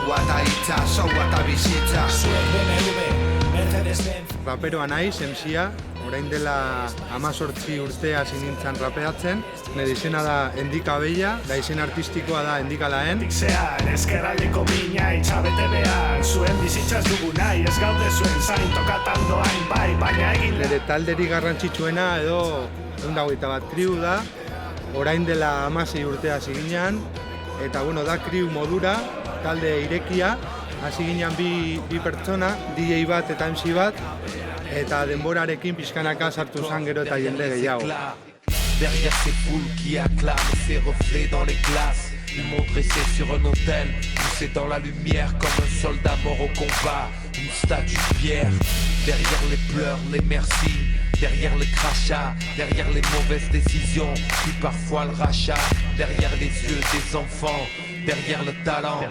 Laua eta hitza, soua eta bizitza. Zuen BMW, Mercedes-Benz. Raperoa naiz, MC-a, orain dela 18 urte hasi nintzen rapeatzen. Nire izena da Endika Bella, da izen artistikoa da Endika Laen. Zean, eskerraldeko mina itxabete behar. Zuen bizitzaz dugu nahi, ez gaude zuen zain tokatan doain bai, baina egin Nire talderik garrantzitsuena edo 121 kriu da, orain dela 16 urte hasi ginen, eta bueno, da kriu modura, talde irekia, hasi ginen bi pertsona, DJ bat eta MC bat, eta denborarekin pixkanaka sartu zan gero eta jende gehiago. Derrière ces foules qui acclament ses reflets dans les glaces, ils m'ont dressé sur un autel, poussé dans la lumière comme un soldat mort au combat, une statue de pierre. Derrière les pleurs, les merci, derrière les crachats, derrière les mauvaises décisions, puis parfois le rachat, derrière les yeux des enfants, derrière le talent.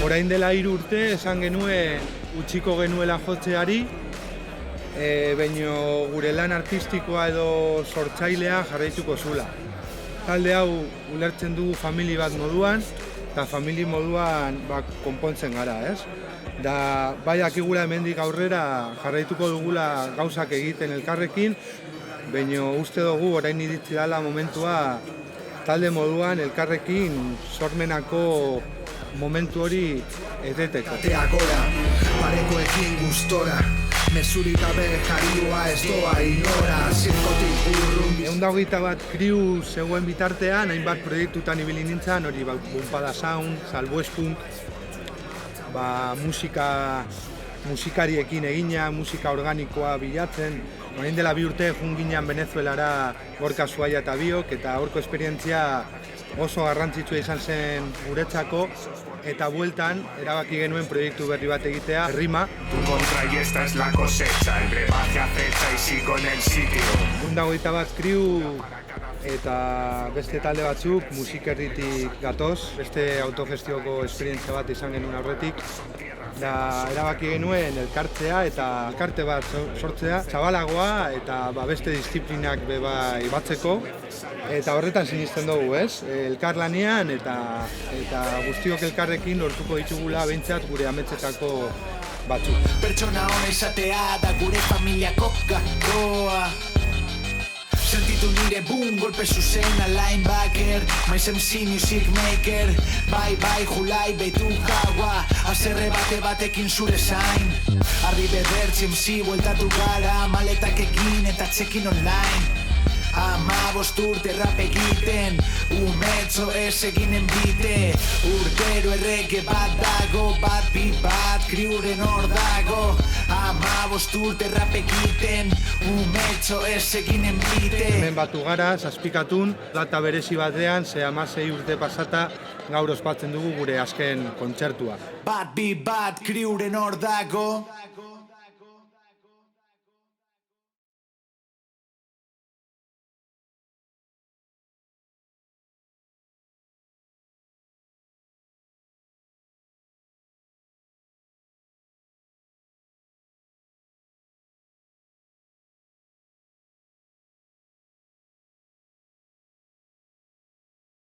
Orain dela 3 urte esan genue utziko genuela jotzeari, baino gure lan artistikoa edo sortzailea jarraituko zula. Talde hau ulertzen dugu famili bat moduan, eta famili moduan konpontzen gara, ez? Da bai dakigula hemendik aurrera jarraituko dugula gauzak egiten elkarrekin, baino uste dugu orain iritsi dela momentua talde moduan elkarrekin sormenako momentu hori eteteko. Atea gora, parekoekin gustora. Mesurik gabe jarioa ez doa inora, zirkotik urrun. 121 kriu zegoen bitartean, hainbat proiektutan ibili nintzen, hori Bumpada Sound, Salbuespunk, musikariekin egina, musika organikoa bilatzen. Orain dela 2 urte joan ginen Venezuelara Gorka Zuaia eta biok, eta horko esperientzia oso garrantzitsua izan zen guretzako, eta bueltan erabaki genuen proiektu berri bat egitea, Rima. Tu contra y esta es la cosecha, el brebaje acecha y sigo en el sitio. 121 kriu eta beste talde batzuk musikerritik gatoz, beste autogestioko esperientzia bat izan genuen aurretik. Da erabaki genuen elkartzea eta elkarte bat sortzea, zabalagoa eta beste disiplinak batzeko. Eta horretan sinisten dugu, ez? Elkarlanean eta guztiok elkarrekin lortuko ditugula behintzat gure ametsetako batzuk. Pertsona ona izatea da gure familiako gakoa. Sentitu nire boom, golpe zuzena, linebacker, maiz MC music maker. Bai, julai, beitu jaua, azerre batekin zure zain. Arri bedertzi MC, bueltatu gara, maletak egin eta txekin online. 15 urte rap egiten, umetzo ez eginen bite. Urtero errege bat dago, bat bi bat, kriuren hor dago. 15 urte rap egiten, umetzo ez eginen bite. Hemen batu gara, zazpikatun, data berezi batean, 16 urte pasata, gaur ospatzen dugu gure azken kontzertua. Bat bi bat, kriuren hor dago.